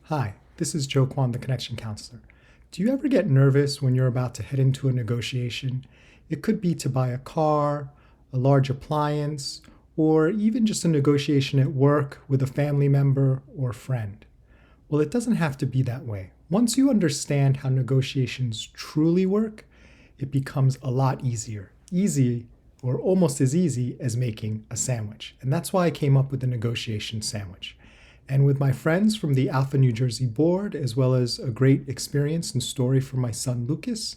Hi, this is Joe Kwan, the Connection Counselor. Do you ever get nervous when you're about to head into a negotiation? It could be to buy a car, a large appliance, or even just a negotiation at work with a family member or friend. Well, it doesn't have to be that way. Once you understand how negotiations truly work, it becomes a lot easier. Easy, or almost as easy as making a sandwich. And that's why I came up with the negotiation sandwich. And with my friends from the Alpha New Jersey board, as well as a great experience and story from my son Lucas,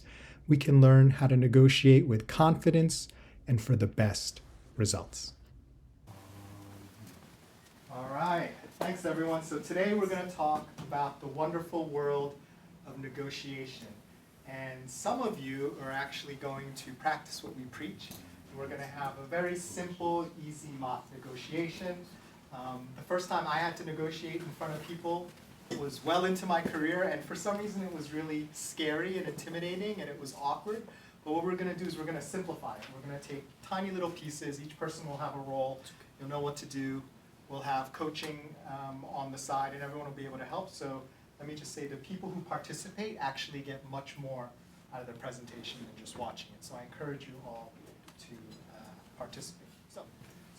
we can learn how to negotiate with confidence and for the best results. All right, thanks everyone. So today we're going to talk about the wonderful world of negotiation. And some of you are actually going to practice what we preach. And we're going to have a very simple, easy mock negotiation. The first time I had to negotiate in front of people was well into my career, and for some reason it was really scary and intimidating, and it was awkward. But what we're going to do is we're going to simplify it. We're going to take tiny little pieces. Each person will have a role. You'll know what to do. We'll have coaching on the side, and everyone will be able to help. So let me just say the people who participate actually get much more out of the presentation than just watching it. So I encourage you all to participate.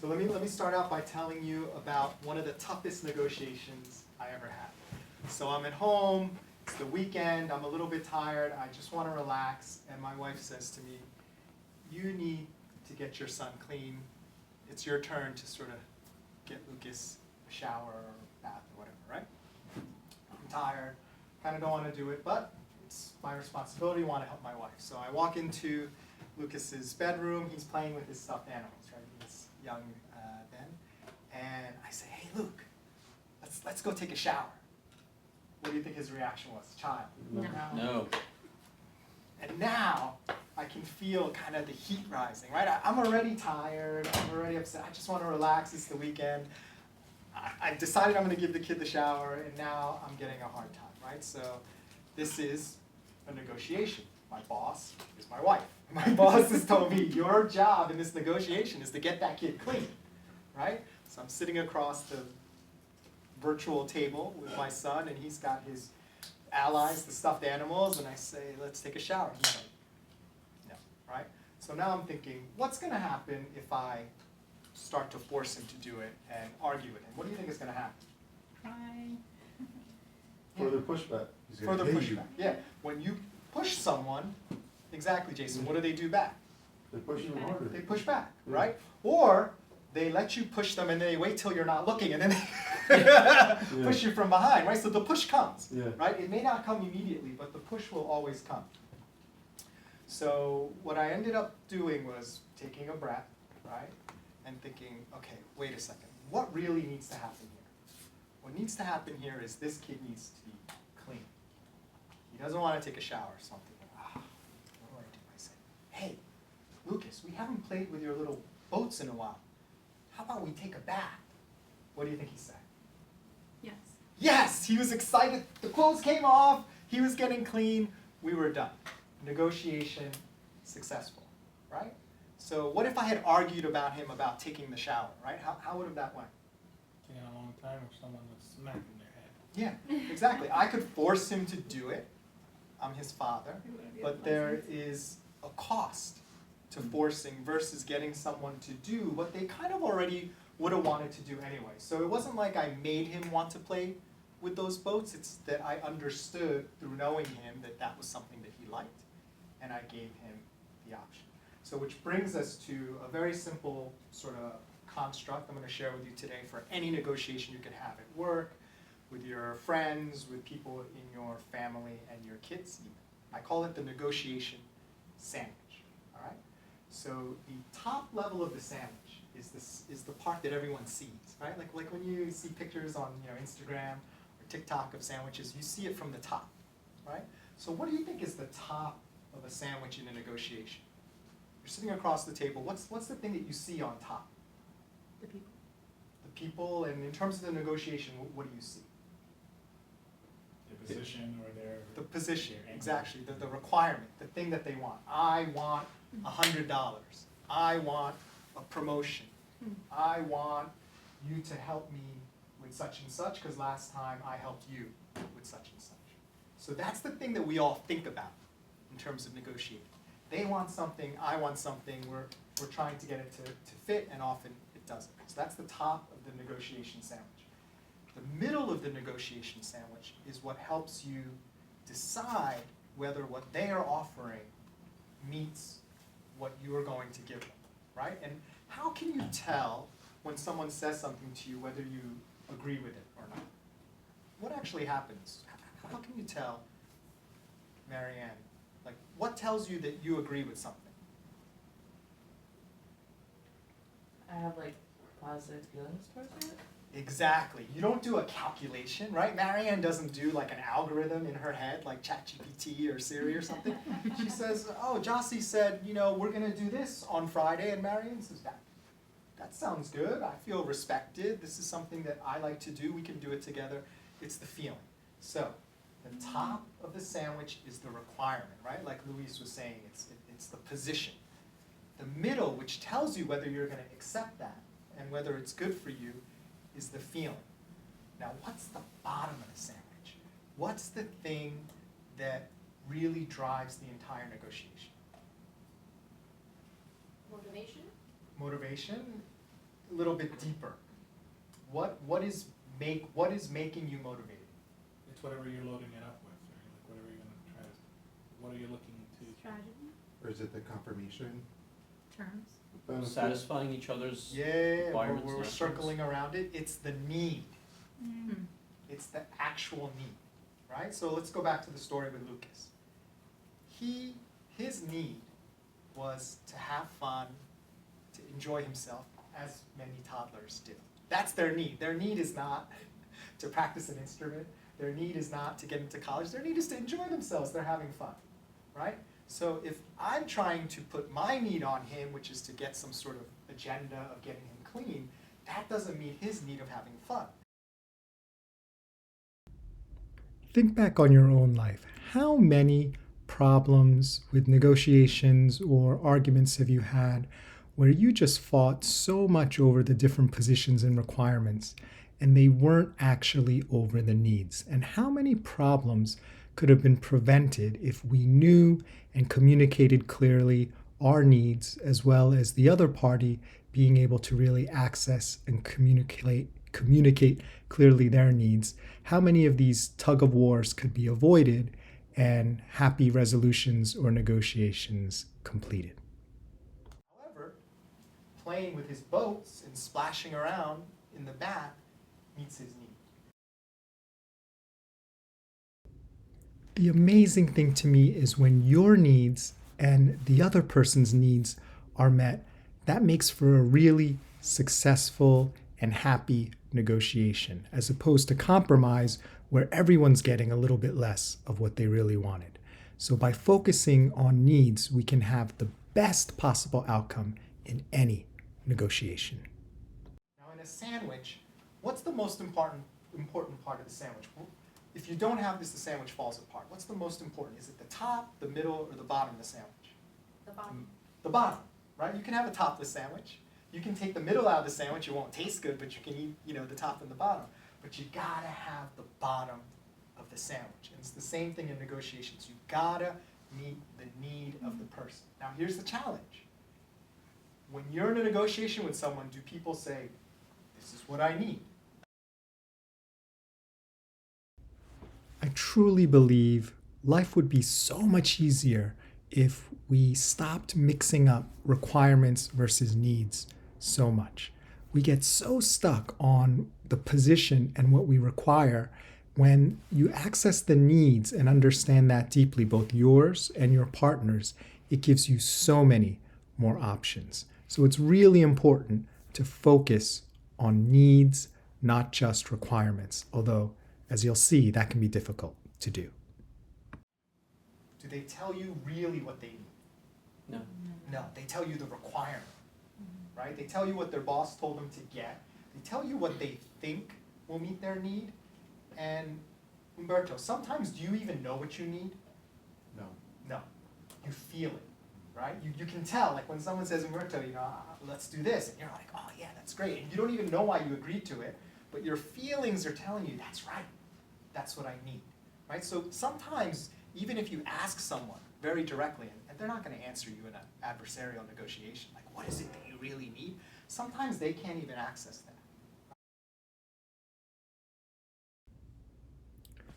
So let me start out by telling you about one of the toughest negotiations I ever had. So I'm at home, it's the weekend, I'm a little bit tired, I just want to relax, and my wife says to me, you need to get your son clean. It's your turn to sort of get Lucas a shower or bath or whatever, right? I'm tired, kind of don't want to do it, but it's my responsibility, I want to help my wife. So I walk into Lucas's bedroom, he's playing with his stuffed animals, right? He's young then, and I say, hey Luke, let's go take a shower. What do you think his reaction was? Child. No. And now I can feel kind of the heat rising, right? I'm already tired, I'm already upset, I just want to relax, it's the weekend. I decided I'm going to give the kid the shower, and now I'm getting a hard time, right? So this is a negotiation. My boss is my wife. My boss has told me, your job in this negotiation is to get that kid clean, right? So I'm sitting across the virtual table with my son, and he's got his allies, the stuffed animals, and I say, let's take a shower. He's like, no, right? So now I'm thinking, what's going to happen if I start to force him to do it and argue with him? What do you think is going to happen? Cry. Further pushback. Further pushback. Yeah. When you push someone, exactly, Jason, what do they do back? They push you harder. They push back, Yeah. right? Or they let you push them and they wait till you're not looking and then they push you from behind, right? So the push comes, right? It may not come immediately, but the push will always come. So what I ended up doing was taking a breath, right? And thinking, okay, wait a second. What really needs to happen here? What needs to happen here is this kid needs to be clean. He doesn't want to take a shower, so I'm thinking, what do I do? I say, hey, Lucas, we haven't played with your little boats in a while. How about we take a bath? What do you think he said? Yes. Yes, he was excited. The clothes came off. He was getting clean. We were done. Negotiation successful, right? So what if I had argued about him about taking the shower, right? How would have that went? Taking a long time if someone was smacking their head. Yeah, exactly. I could force him to do it. I'm his father. But there is a cost to forcing versus getting someone to do what they kind of already would have wanted to do anyway. So it wasn't like I made him want to play with those boats. It's that I understood through knowing him that that was something that he liked, and I gave him the option. So which brings us to a very simple sort of construct I'm going to share with you today for any negotiation you could have at work, with your friends, with people in your family, and your kids even. I call it the negotiation sandwich, all right? So the top level of the sandwich is the part that everyone sees, right? Like when you see pictures on Instagram or TikTok of sandwiches, you see it from the top, right? So what do you think is the top of a sandwich in a negotiation? You're sitting across the table. What's the thing that you see on top? The people. The people, and in terms of the negotiation, what do you see? The position or their... The position, exactly, the requirement, the thing that they want. I want $100. I want a promotion. I want you to help me with such and such because last time I helped you with such and such. So that's the thing that we all think about in terms of negotiating. They want something, I want something, we're trying to get it to fit, and often it doesn't. So that's the top of the negotiation sandwich. The middle of the negotiation sandwich is what helps you decide whether what they are offering meets what you are going to give them, right? And how can you tell when someone says something to you whether you agree with it or not? What actually happens? How can you tell, Marianne? Like, what tells you that you agree with something? I have like positive feelings towards it. Exactly. You don't do a calculation, right? Marianne doesn't do like an algorithm in her head, like ChatGPT or Siri or something. She says, oh, Jossie said, you know, we're going to do this on Friday, and Marianne says, that sounds good. I feel respected. This is something that I like to do. We can do it together. It's the feeling. So the top of the sandwich is the requirement, right? Like Luis was saying, it's the position. The middle, which tells you whether you're going to accept that and whether it's good for you, is the feeling. Now, what's the bottom of the sandwich? What's the thing that really drives the entire negotiation? Motivation? Motivation? A little bit deeper. What is making you motivated? It's whatever you're loading it up with, right? Like whatever you're gonna try to, what are you looking to? Strategy? Or is it the confirmation? Terms? benefit? Satisfying each other's Yeah, requirements we're and circling around it. It's the need. Mm. It's the actual need, right? So let's go back to the story with Lucas. His need was to have fun, to enjoy himself, as many toddlers do. That's their need. Their need is not to practice an instrument. Their need is not to get into college. Their need is to enjoy themselves. They're having fun, right? So if I'm trying to put my need on him, which is to get some sort of agenda of getting him clean, that doesn't meet his need of having fun. Think back on your own life. How many problems with negotiations or arguments have you had where you just fought so much over the different positions and requirements and they weren't actually over the needs? And how many problems could have been prevented if we knew and communicated clearly our needs as well as the other party being able to really access and communicate clearly their needs? How many of these tug of wars could be avoided and happy resolutions or negotiations completed? However, playing with his boats and splashing around in the bath meets his need. The amazing thing to me is when your needs and the other person's needs are met, that makes for a really successful and happy negotiation, as opposed to compromise where everyone's getting a little bit less of what they really wanted. So by focusing on needs, we can have the best possible outcome in any negotiation. Now in a sandwich, what's the most important part of the sandwich? If you don't have this, the sandwich falls apart. What's the most important? Is it the top, the middle, or the bottom of the sandwich? The bottom. The bottom, right? You can have a topless sandwich. You can take the middle out of the sandwich. It won't taste good, but you can eat, the top and the bottom. But you gotta have the bottom of the sandwich. And it's the same thing in negotiations. You gotta meet the need of the person. Now here's the challenge. When you're in a negotiation with someone, do people say, this is what I need? I truly believe life would be so much easier if we stopped mixing up requirements versus needs so much. We get so stuck on the position and what we require. When you access the needs and understand that deeply, both yours and your partner's, it gives you so many more options. So it's really important to focus on needs, not just requirements, although, as you'll see, that can be difficult to do. Do they tell you really what they need? No. No, they tell you the requirement, right? They tell you what their boss told them to get. They tell you what they think will meet their need. And Umberto, sometimes do you even know what you need? No. No, you feel it, right? You can tell, like when someone says, Umberto, let's do this, and you're like, oh yeah, that's great. And you don't even know why you agreed to it, but your feelings are telling you, that's right, that's what I need, right? So sometimes, even if you ask someone very directly, and they're not going to answer you in an adversarial negotiation, like, what is it that you really need? Sometimes they can't even access that.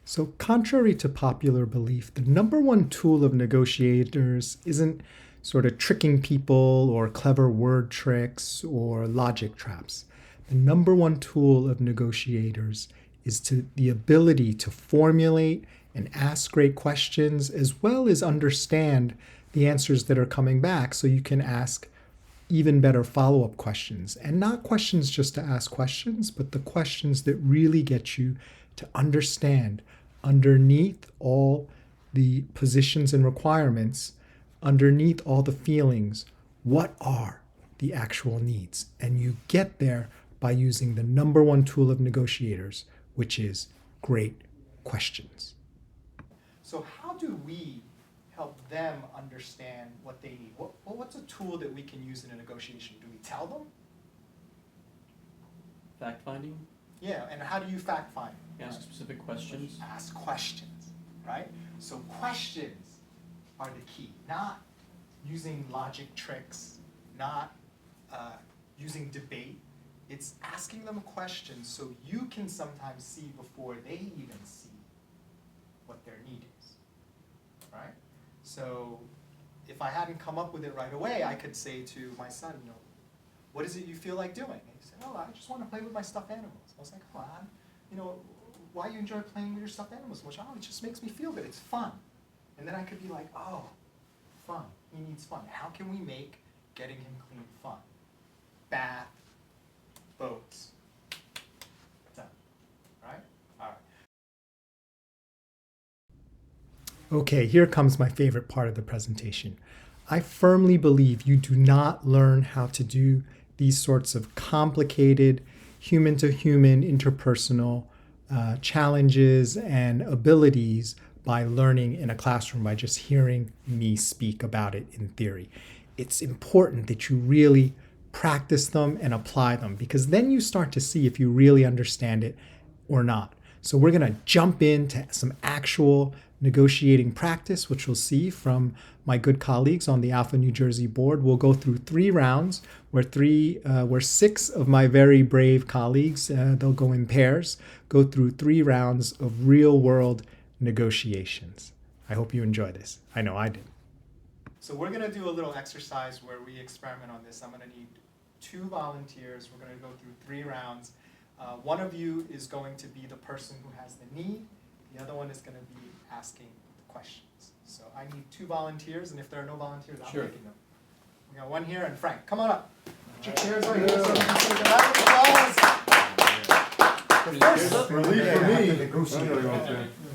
So contrary to popular belief, the number one tool of negotiators isn't sort of tricking people or clever word tricks or logic traps. The number one tool of negotiators is the ability to formulate and ask great questions, as well as understand the answers that are coming back, so you can ask even better follow-up questions. And not questions just to ask questions, but the questions that really get you to understand underneath all the positions and requirements, underneath all the feelings, what are the actual needs? And you get there by using the number one tool of negotiators, which is great questions. So how do we help them understand what they need? What's a tool that we can use in a negotiation? Do we tell them? Fact finding, Yeah, and how do you fact find? ask specific questions. Ask questions, right? So questions are the key, not using logic tricks, not using debate. It's asking them questions so you can sometimes see before they even see what their need is, right? So if I hadn't come up with it right away, I could say to my son, what is it you feel like doing? And he said, I just want to play with my stuffed animals. I was like, why you enjoy playing with your stuffed animals so much? It just makes me feel good. It's fun. And then I could be like, fun. He needs fun. How can we make getting him clean fun? Bath, boats, done. Right? All right. Okay, here comes my favorite part of the presentation. I firmly believe you do not learn how to do these sorts of complicated human-to-human interpersonal challenges and abilities by learning in a classroom, by just hearing me speak about it in theory. It's important that you really practice them and apply them, because then you start to see if you really understand it or not. So we're going to jump into some actual negotiating practice, which we'll see from my good colleagues on the Alpha New Jersey board. We'll go through 3 rounds where 6 of my very brave colleagues, they'll go in pairs, go through 3 rounds of real world negotiations. I hope you enjoy this. I know I did. So we're going to do a little exercise where we experiment on this. I'm going to need 2 volunteers. We're going to go through 3 rounds. One of you is going to be the person who has the need. The other one is going to be asking the questions. So I need 2 volunteers, and if there are no volunteers, I'm making them. We got one here, and Frank, come on up. Put your chairs right here so we can see the round of applause. Relief for me.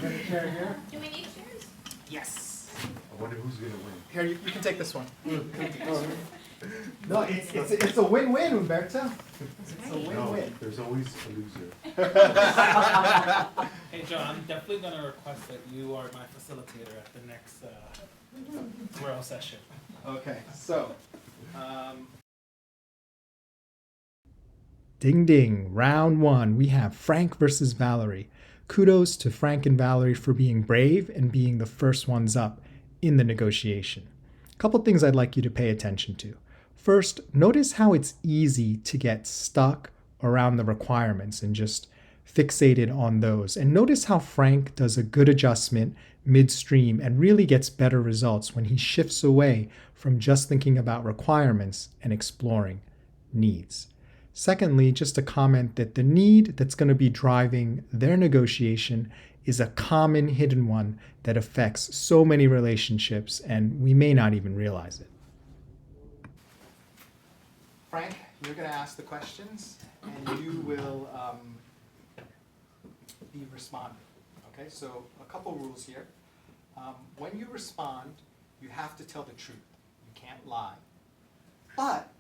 Get a chair here. Do we need chairs? Yes. I wonder who's gonna win. Here, you can take this one. No, it's a win-win, Umberto. It's a No, win-win. there's always a loser. Hey, John, I'm definitely gonna request that you are my facilitator at the next World session. Okay, so. Ding ding, round 1. We have Frank versus Valerie. Kudos to Frank and Valerie for being brave and being the first ones up in the negotiation. A couple things I'd like you to pay attention to. First, notice how it's easy to get stuck around the requirements and just fixated on those. And notice how Frank does a good adjustment midstream and really gets better results when he shifts away from just thinking about requirements and exploring needs. Secondly, just a comment that the need that's going to be driving their negotiation is a common hidden one that affects so many relationships, and we may not even realize it. Frank, you're going to ask the questions, and you will be responding. Okay, so a couple rules here. When you respond, you have to tell the truth. You can't lie. But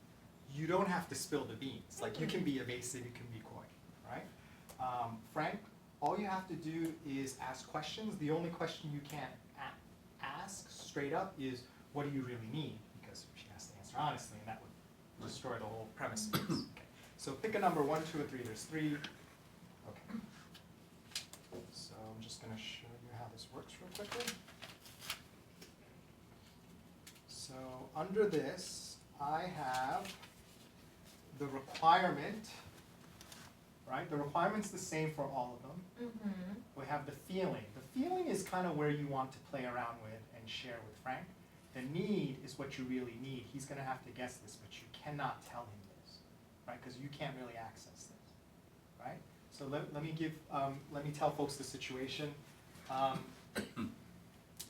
you don't have to spill the beans. Like, you can be evasive, you can be coy, right? Frank, all you have to do is ask questions. The only question you can't ask straight up is, what do you really need? Because she has to answer honestly, and that would destroy the whole premise of this. Okay. So pick a number, 1, 2, or 3. There's 3 just going to show you how this works real quickly. So under this, I have the requirement, right? The requirement's the same for all of them. Mm-hmm. We have the feeling. The feeling is kind of where you want to play around with and share with Frank. The need is what you really need. He's going to have to guess this, but you cannot tell him this, right? Because you can't really access this, right? So let me tell folks the situation.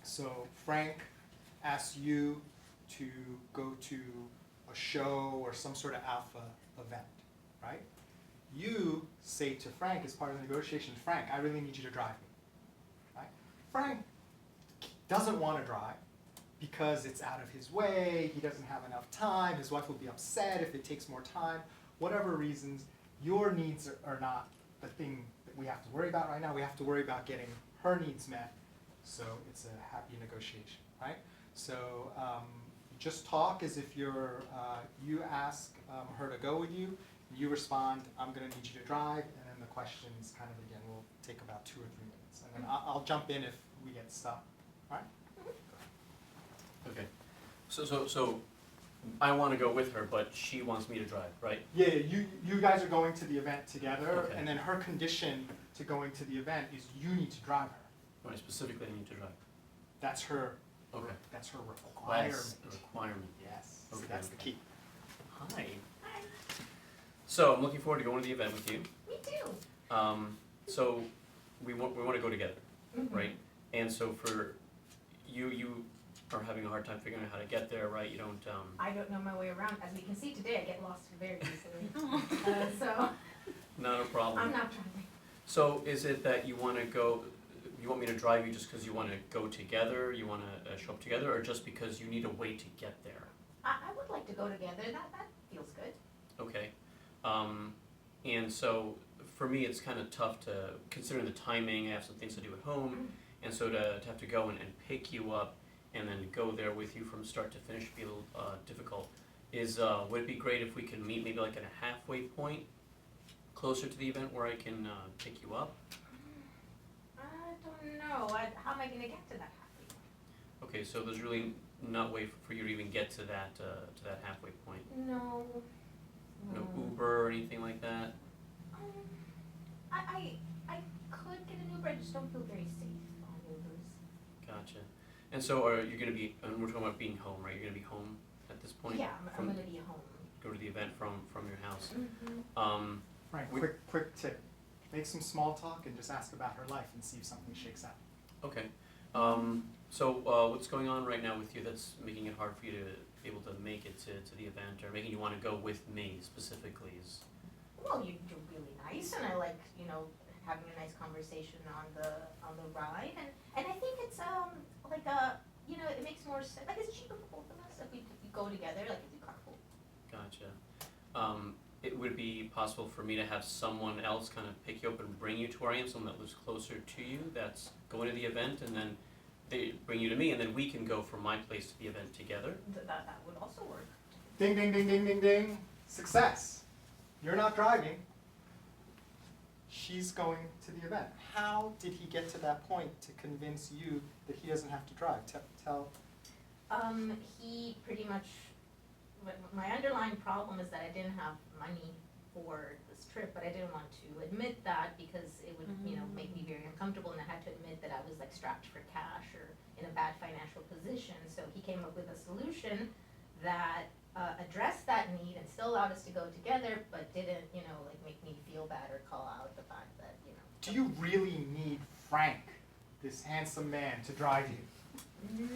So Frank asks you to go to a show or some sort of alpha event, right? You say to Frank as part of the negotiation, Frank, I really need you to drive me, right? Frank doesn't want to drive because it's out of his way, he doesn't have enough time, his wife will be upset if it takes more time, whatever reasons, your needs are not the thing that we have to worry about right now. We have to worry about getting her needs met, so it's a happy negotiation, right? So just talk as if you're, you ask her to go with you, you respond, I'm going to need you to drive, and then the questions kind of, again, will take about 2 or 3 minutes. And then I'll jump in if we get stuck, all right? Okay. So I want to go with her, but she wants me to drive, right? Yeah, you guys are going to the event together, Okay. and then her condition to going to the event is you need to drive her. Right, specifically I need to drive. That's her, Okay. that's her requirement. That's the requirement. Yes, so Okay, that's the okay. key. Hi. So I'm looking forward to going to the event with you. Me too. So we want to go together, Mhm. right? And so for you are having a hard time figuring out how to get there, right? You don't. I don't know my way around. As we can see today, I get lost very easily. So Not a problem. I'm not driving. So is it that you want to go? You want me to drive you just because you want to go together? You want to show up together, or just because you need a way to get there? I would like to go together. That feels good. Okay. And so for me, it's kind of tough to, considering the timing, I have some things to do at home, and so to have to go and pick you up and then go there with you from start to finish would be a little difficult. Would it be great if we could meet maybe like at a halfway point closer to the event where I can pick you up? I don't know. How am I going to get to that halfway point? Okay, so there's really not a way for you to even get to that halfway point. No. No Uber or anything like that? I could get an Uber. I just don't feel very safe on Ubers. Gotcha. And so are you going to be, and we're talking about being home, right? You're going to be home at this point? Yeah, I'm From- going to be home. Go to the event from your house. Mm-hmm. Frank, We- quick tip. Make some small talk and just ask about her life and see if something shakes out. Okay. So what's going on right now with you that's making it hard for you to be able to make it to the event, or making you want to go with me specifically? Well, you're really nice, and I like, having a nice conversation on the ride, and I think it's like it makes more sense. Like it's cheaper for both of us if we go together, like if we carpool. Gotcha. It would be possible for me to have someone else kind of pick you up and bring you to where I am, someone that lives closer to you that's going to the event, and then they bring you to me, and then we can go from my place to the event together. That would also work. Ding, ding, ding, ding, ding, ding. Success. You're not driving. She's going to the event. How did he get to that point to convince you that he doesn't have to drive? Tell. He pretty much. My underlying problem is that I didn't have money for this trip, but I didn't want to admit that because it would, make me very uncomfortable, and I had to admit that I was like strapped for cash or in a bad financial position. So he came up with a solution that addressed that need and still allowed us to go together, but didn't, make me feel bad or call out the fact that, Do you really need Frank, this handsome man, to drive you?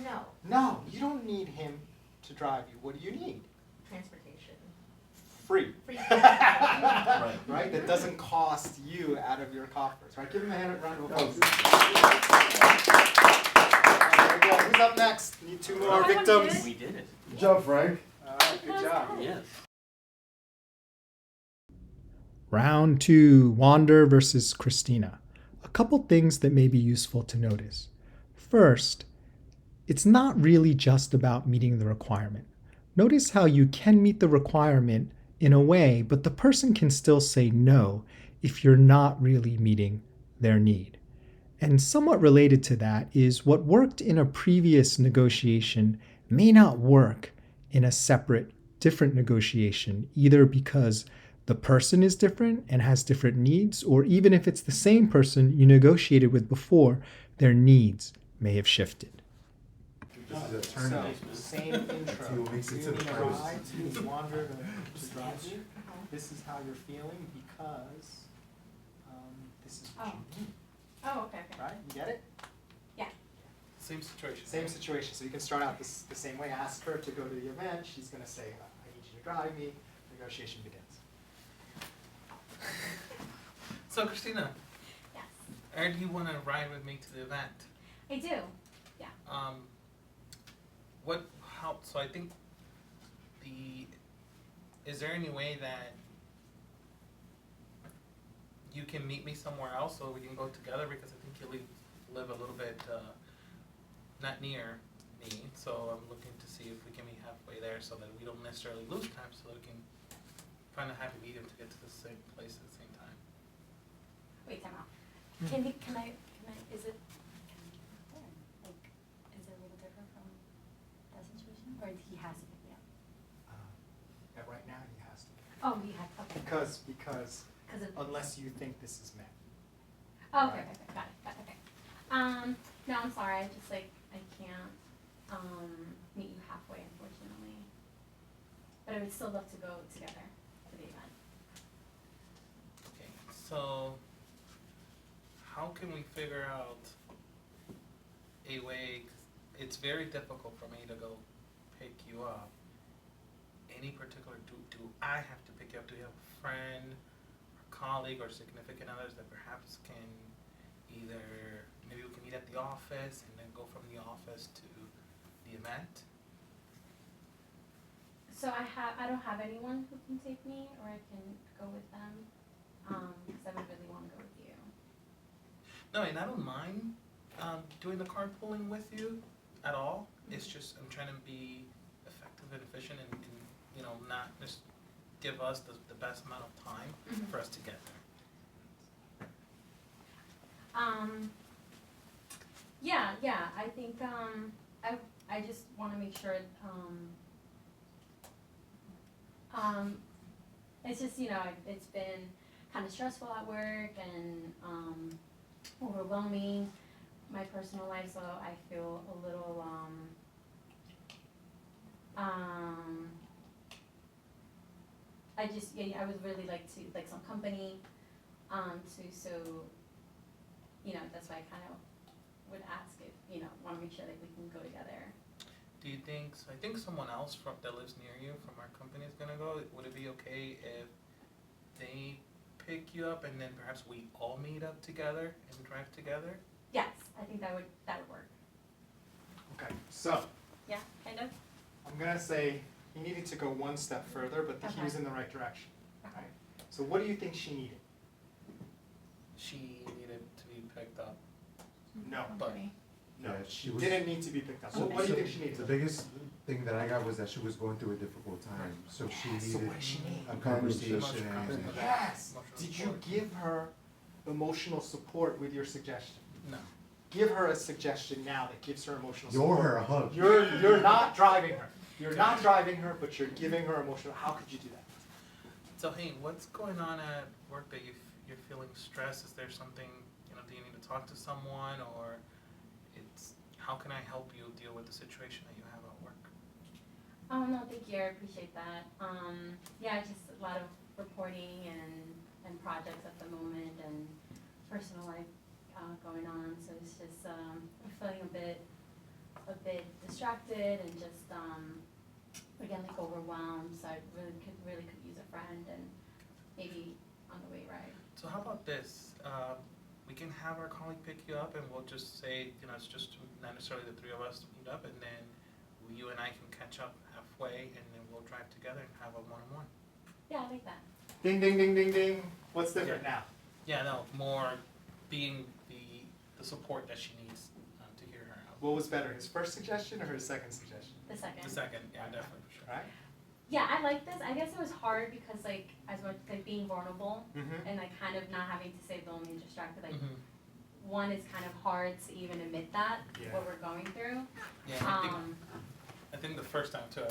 No, No, you don't need him to drive you. What do you need? transportation. Free. Free. Right. Right? That doesn't cost you out of your coffers. Right? Give him a round of applause. There we go. Who's up next? Need 2 more I want to do victims. it. We did it. Good job, Frank. All right, good job. Yes. Round 2, Wander versus Christina. A couple things that may be useful to notice. First, it's not really just about meeting the requirement. Notice how you can meet the requirement in a way, but the person can still say no if you're not really meeting their need. And somewhat related to that is what worked in a previous negotiation may not work in a separate, different negotiation, either because the person is different and has different needs, or even if it's the same person you negotiated with before, their needs may have shifted. This is a turn. So, same intro. See what makes it You to the need a first. ride to wander to drive you. This is how you're feeling because this is what you need, Oh, okay, right? You get it? Same situation. Same situation. So you can start out the same way. Ask her to go to the event. She's going to say, I need you to drive me. Negotiation begins. So Christina, Yes, I heard you want to ride with me to the event. I do. What helped? So I think is there any way that you can meet me somewhere else so we can go together? Because I think you live a little bit not near me, so I'm looking to see if we can meet halfway there so that we don't necessarily lose time, so that we can find a happy medium to get to the same place at the same time. Wait, time out. Can I, is it, like, is it a little different from that situation? Or he has to pick me up? Yeah, right now he has to. Oh, he has, okay. Because Because of. unless you think this is met. Oh, okay, got it, okay. No, I'm sorry, I just like, I can't, meet you halfway, unfortunately. But I would still love to go together to the event. Okay, so how can we figure out a way, 'cause it's very difficult for me to go pick you up. Any particular, do I have to pick you up? Do you have a friend, or colleague, or significant others that perhaps can either, maybe we can meet at the office and then go from the office to the event? So I don't have anyone who can take me, or I can go with them, because I would really wanna go with you. No, and I don't mind doing the carpooling with you at all. It's just I'm trying to be effective and efficient and you know, not just give us the best amount of time Mhm. for us to get there. Yeah, I think, I just wanna make sure, it's just, you know, it's been kinda stressful at work and, overwhelming, my personal life, so I feel a little, I just, yeah, I would really like some company, so, you know, that's why I kind of would ask if, you know, wanna make sure that we can go together. Do you think, so I think someone else that lives near you from our company is gonna go. Would it be okay if they pick you up and then perhaps we all meet up together and drive together? Yes, I think that would work. Okay, so Yeah, kind of? I'm gonna say he needed to go one step further, but he was Okay. in the right direction. Okay. Right? So what do you think she needed? She needed to be picked up. No, But- Okay. no, Yeah, she she was- didn't need to be picked up. So what do you think she needed? The biggest thing that I got was that she was going through a difficult time, so she So needed what does she need? a conversation Emotional and. Yes. Emotional Did you support. give her emotional support with your suggestion? No. Give her a suggestion now that gives her emotional You're support. her a hug. You're not driving her. You're not driving her, but you're giving her emotional. How could you do that? So hey, what's going on at work that you're feeling stress? Is there something, you know, do you need to talk to someone, or it's, how can I help you deal with the situation that you have at work? Oh, no, thank you, I appreciate that. Yeah, just a lot of reporting and projects at the moment and personal life, going on, so it's just, I'm feeling a bit distracted and just, again, like overwhelmed, so I really could use a friend and maybe on the way ride. So how about this? We can have our colleague pick you up, and we'll just say, you know, it's just not necessarily the three of us to meet up, and then you and I can catch up halfway, and then we'll drive together and have a one-on-one. Yeah, I like that. Ding, ding, ding, ding, ding. What's different now? Yeah, no, more being the support that she needs to hear her out. What was better, his first suggestion or his second suggestion? The second. The second, yeah, definitely, for sure. Right? Yeah, I like this. I guess it was hard because as much like being vulnerable Mm-hmm. and like kind of not having to say lonely and distracted, like Mhm. one is kind of hard to even admit that, Yeah. what we're going through. Yeah, Um, I think the first time too,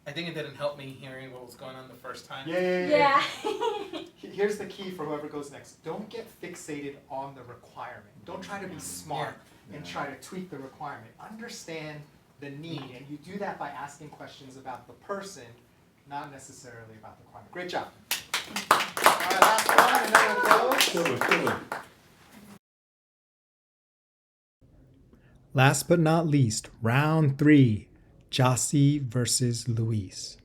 I think it didn't help me hearing what was going on the first time. yeah. Here's the key for whoever goes next. Don't get fixated on the requirement. Don't try to be smart and try to tweak the requirement. Understand the need, and you do that by asking questions about the person, not necessarily about the requirement. Great job. All right, last one, and then we'll close. Last but not least, round 3, Jossie versus Luis.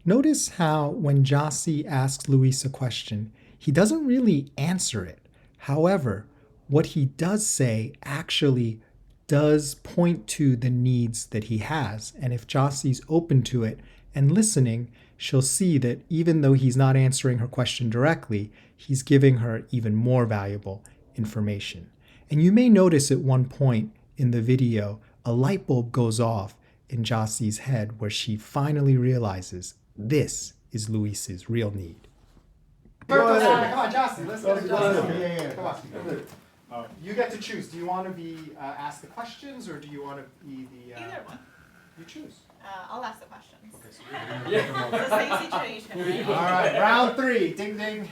Notice how when Jossie asks Luis a question, he doesn't really answer it. However, what he does say actually does point to the needs that he has. And if Jossie's open to it and listening, she'll see that even though he's not answering her question directly, he's giving her even more valuable information. And you may notice at one point in the video, a light bulb goes off in Jossie's head where she finally realizes this is Luis's real need. Come on, Jossie, let's get it done. Come on. You get to choose. Do you want to be asked the questions, or do you want to be the? Either one. You choose. I'll ask the questions. Okay, so It's the same situation, all right? right, round 3. Ding ding.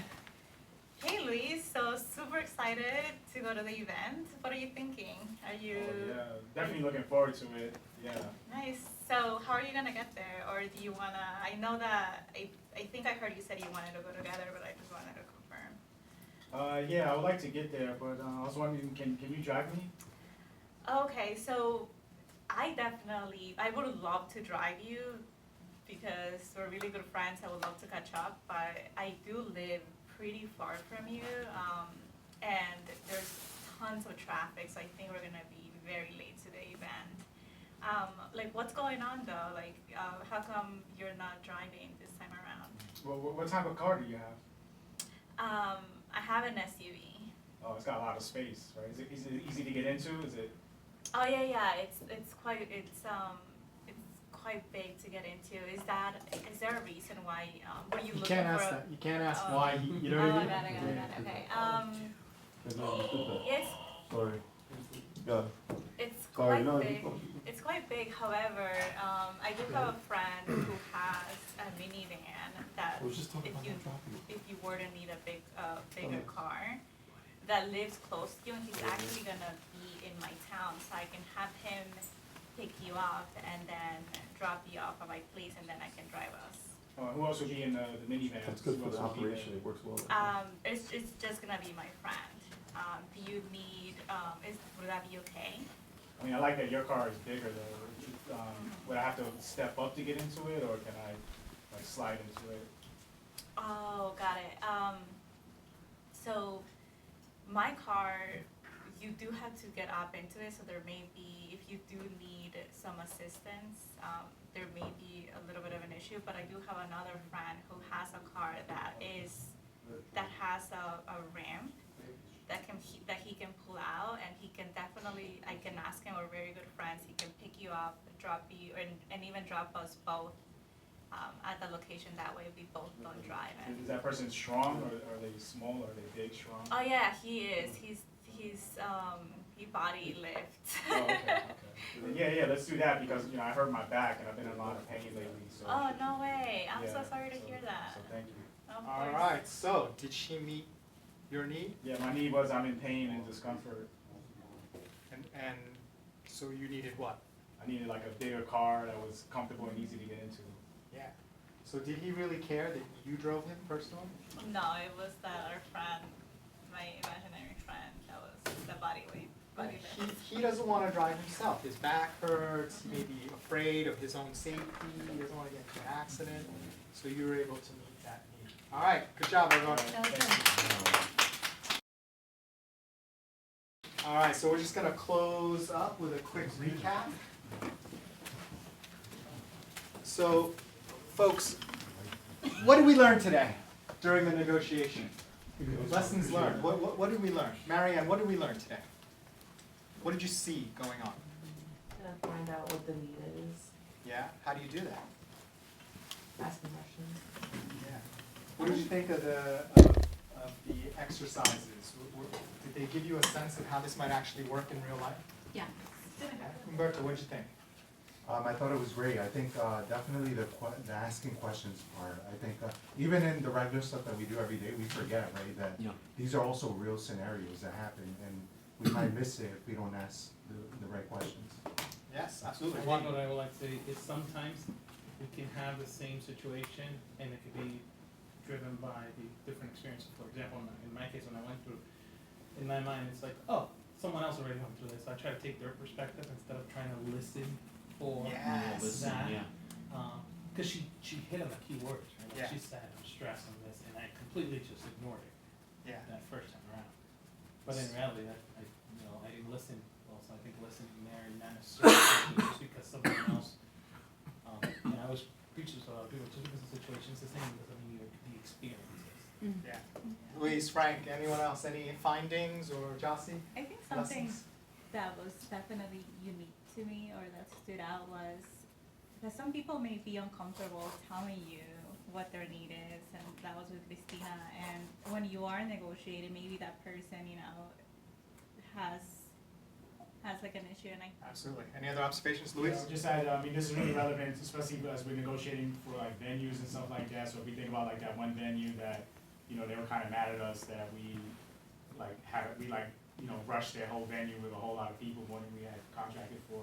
Hey Luis, so super excited to go to the event. What are you thinking? Are you Yeah, definitely looking forward to it. Yeah. nice? So how are you gonna get there? Or do you wanna, I know that, I think I heard you said you wanted to go together, but I just wanted to confirm. Yeah, I would like to get there, but I was wondering, can you drive me? Okay, so I would love to drive you because we're really good friends. I would love to catch up, but I do live pretty far from you, and there's tons of traffic, so I think we're gonna be very late to the event. Like, what's going on though? Like, how come you're not driving this time around? Well, what type of car do you have? I have an SUV. Oh, it's got a lot of space, right? Is it easy to get into? Is it? Oh yeah, it's quite big to get into. Is there a reason why? Were you You looking can't for? ask that. You can't ask Oh. why. You know what I mean? got it. Okay. Yes, Sorry. Yeah. it's Sorry, quite no, big. It's quite big. However, I do have a friend who has a minivan that I was just talking about if you that dropping. if you were to need a bigger car that lives close to you, and he's actually gonna be in my town, so I can have him pick you up and then drop you off at my place, and then I can drive us. Who else would be in the minivan? That's good Who for the else would be there? operation, it works well. It's just gonna be my friend. Do you need? Would that be okay? I mean, I like that your car is bigger though. Would I have to step up to get into it, or can I like slide into it? Oh, got it. So my car, you do have to get up into it, so there may be, if you do need some assistance, there may be a little bit of an issue, but I do have another friend who has a car that has a ramp that he can pull out, and he can definitely, I can ask him, we're very good friends, he can pick you up, drop you, and even drop us both at the location, that way we both don't drive it. Is that person strong, or are they small, or are they big, strong? Oh yeah, he is. He body lifts. Oh, okay. Yeah, let's do that because I hurt my back and I've been in a lot of pain lately. So. Oh no way! I'm so Yeah, sorry to hear that. So thank you. Of All course. right. So, did she meet your need? Yeah, my need was I'm in pain and discomfort. And so you needed what? I needed like a bigger car that was comfortable and easy to get into. Yeah. So did he really care that you drove him personally? No, it was that our friend, my imaginary friend, that was the body lift. He doesn't want to drive himself. His back hurts. He may be afraid of his own safety. He doesn't want to get into an accident. So you were able to meet that need. All right. Good job, everyone. All right. So we're just going to close up with a quick recap. So, folks, what did we learn today during the negotiation? Lessons learned. What did we learn? Marianne, what did we learn today? What did you see going on? Gotta find out what the need is, Yeah? How do you do that? asking questions. Yeah. What did you think of of the exercises? Did they give you a sense of how this might actually work in real life? Yeah. Humberto, what'd you think? I thought it was great. I think definitely the asking questions part. I think even in the regular stuff that we do every day, we forget, right, that Yeah. these are also real scenarios that happen, and we might miss it if we don't ask the right questions. Yes, I absolutely. think what I would like to say is sometimes we can have the same situation and it could be driven by the different experiences. For example, in my case, when I went through, in my mind, it's like, oh, someone else already went through this. So I try to take their perspective instead of trying to listen for Yes. Listen, that. yeah. Because she hit on the key words, right? Like Yeah. she said, I'm stressed on this, and I completely just ignored it Yeah. that first time around. But in reality, I didn't listen. Well, so I think listening there and not necessarily just because someone else. And I was preaching to a lot of people, just because the situation's the same doesn't mean the experiences. Yeah. Louise, Frank, anyone else? Any findings or Jossie? I think something Lessons? that was definitely unique to me or that stood out was that some people may be uncomfortable telling you what their need is, and that was with Christina. And when you are negotiating, maybe that person, has like an issue, and I Absolutely. Any other observations, Louise? Just add, I mean, this is really relevant, especially as we're negotiating for like venues and stuff like that. So if we think about like that one venue that, they were kind of mad at us that we rushed their whole venue with a whole lot of people more than we had contracted for.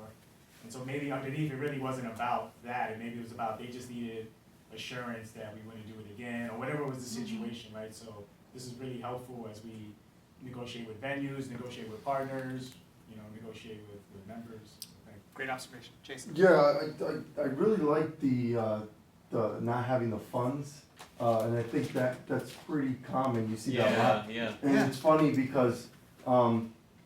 And so maybe underneath it really wasn't about that, and maybe it was about they just needed assurance that we wouldn't do it again, or whatever was the situation, right? So this is really helpful as we negotiate with venues, negotiate with partners, negotiate with members. Great observation. Jason? Yeah, I really like the not having the funds, and I think that's pretty common, you see that a lot. Yeah. And it's funny because,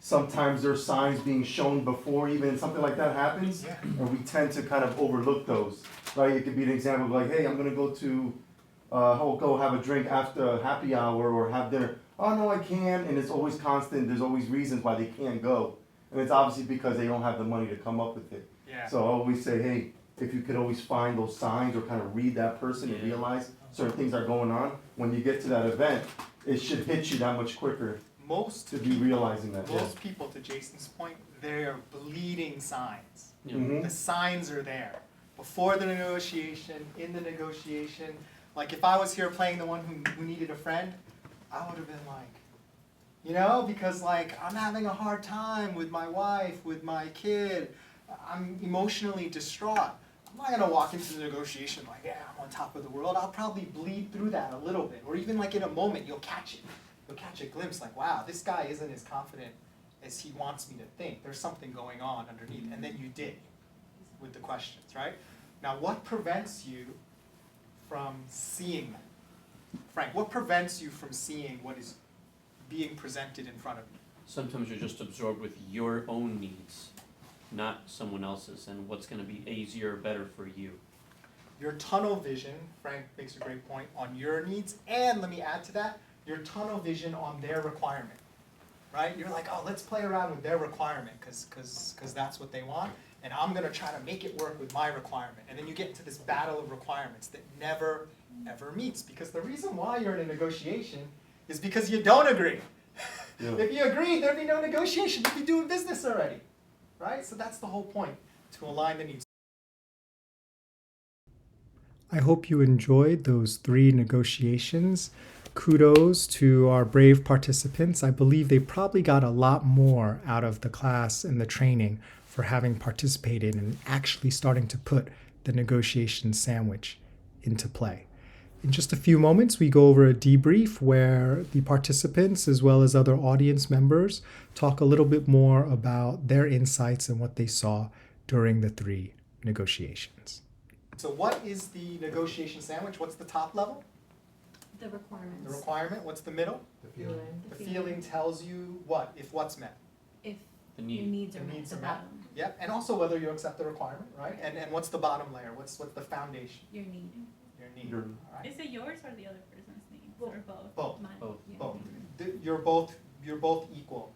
sometimes there's signs being shown before even something like that happens, Yeah. and we tend to kind of overlook those, right? It could be an example of like, hey, I'm gonna go to, go have a drink after happy hour or have dinner. Oh, no, I can't, and it's always constant, there's always reasons why they can't go. And it's obviously because they don't have the money to come up with it. Yeah. So I always say, hey, if you could always find those signs or kind of read that person and Yeah. realize certain things are going on, when you get to that event, it should hit you that much quicker Most to be realizing that. most people, to Jason's point, they're bleeding signs. Yeah. Mhm. The signs are there. Before the negotiation, in the negotiation. Like if I was here playing the one who needed a friend, I would have been like, because like I'm having a hard time with my wife, with my kid. I'm emotionally distraught. I'm not gonna walk into the negotiation like, yeah, I'm on top of the world. I'll probably bleed through that a little bit. Or even like in a moment, you'll catch it. You'll catch a glimpse like, wow, this guy isn't as confident as he wants me to think. There's something going on underneath. And then you dig with the questions, right? Now, what prevents you from seeing that? Frank, what prevents you from seeing what is being presented in front of you? Sometimes you're just absorbed with your own needs, not someone else's, and what's gonna be easier or better for you. Your tunnel vision, Frank makes a great point, on your needs, and let me add to that, your tunnel vision on their requirement, right? You're like, oh, let's play around with their requirement, because that's what they want, and I'm gonna try to make it work with my requirement. And then you get into this battle of requirements that never, ever meets, because the reason why you're in a negotiation is because you don't agree. Yeah. If you agreed, there'd be no negotiation, you'd be doing business already, right? So that's the whole point, to align the needs. I hope you enjoyed those 3 negotiations. Kudos to our brave participants. I believe they probably got a lot more out of the class and the training for having participated and actually starting to put the negotiation sandwich into play. In just a few moments, we go over a debrief where the participants, as well as other audience members, talk a little bit more about their insights and what they saw during the 3 negotiations. So what is the negotiation sandwich? What's the top level? The requirements. The requirement. What's the middle? The feeling. The feeling tells you what, if what's met. If The your need. needs are The met, needs the are met. bottom, Yep, and also whether you accept the requirement, right? And what's the bottom layer? What's the foundation? your need. Your need. Your- All right. is it yours or the other person's needs or both? Both. Mine. Both. Yeah. Both. You're both equal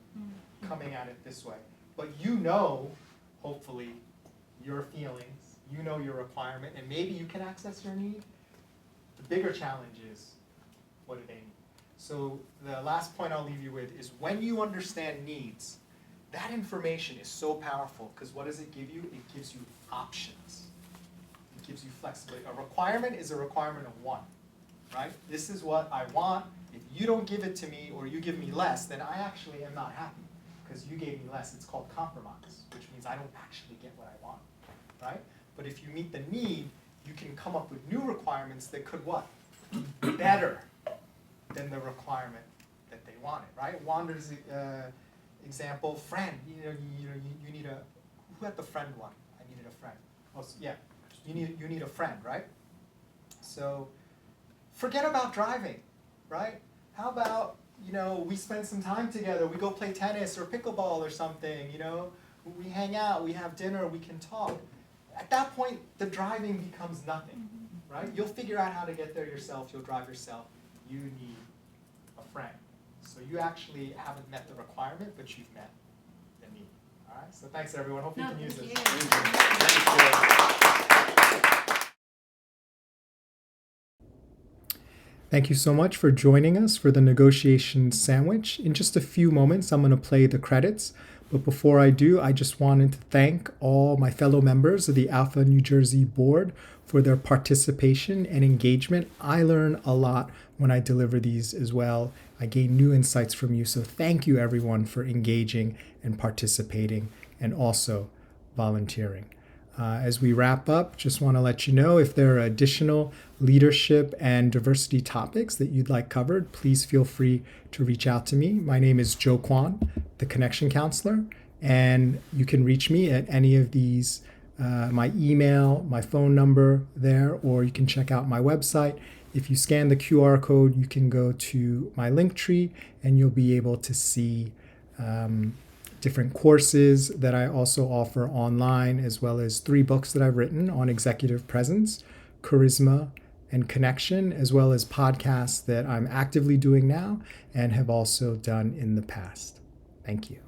coming at it this way. But hopefully, your feelings, your requirement, and maybe you can access your need. The bigger challenge is, what do they need? So the last point I'll leave you with is when you understand needs, that information is so powerful because what does it give you? It gives you options. It gives you flexibility. A requirement is a requirement of one, right? This is what I want. If you don't give it to me or you give me less, then I actually am not happy because you gave me less. It's called compromise, which means I don't actually get what I want, right? But if you meet the need, you can come up with new requirements that could what? Be better than the requirement that they wanted, right? Wander's example, friend. You need a. Who had the friend one? I needed a friend. Oh, yeah. You need a friend, right? So, forget about driving, right? How about we spend some time together. We go play tennis or pickleball or something. We hang out. We have dinner. We can talk. At that point, the driving becomes nothing, right? You'll figure out how to get there yourself. You'll drive yourself. You need a friend. So you actually haven't met the requirement, but you've met the need. All right. So thanks everyone. Hope you can use this. Thank you so much for joining us for the negotiation sandwich. In just a few moments, I'm going to play the credits. But before I do, I just wanted to thank all my fellow members of the Alpha New Jersey board for their participation and engagement. I learn a lot when I deliver these as well. I gain new insights from you. So thank you everyone for engaging and participating and also volunteering. As we wrap up, just want to let you know if there are additional leadership and diversity topics that you'd like covered, please feel free to reach out to me. My name is Joe Kwan, the Connection Counselor, and you can reach me at any of these, my email, my phone number there, or you can check out my website. If you scan the QR code, you can go to my Linktree and you'll be able to see different courses that I also offer online, as well as 3 books that I've written on executive presence, charisma, and connection, as well as podcasts that I'm actively doing now and have also done in the past. Thank you.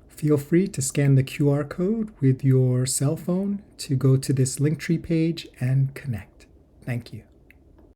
Feel free to scan the QR code with your cell phone to go to this Linktree page and connect. Thank you.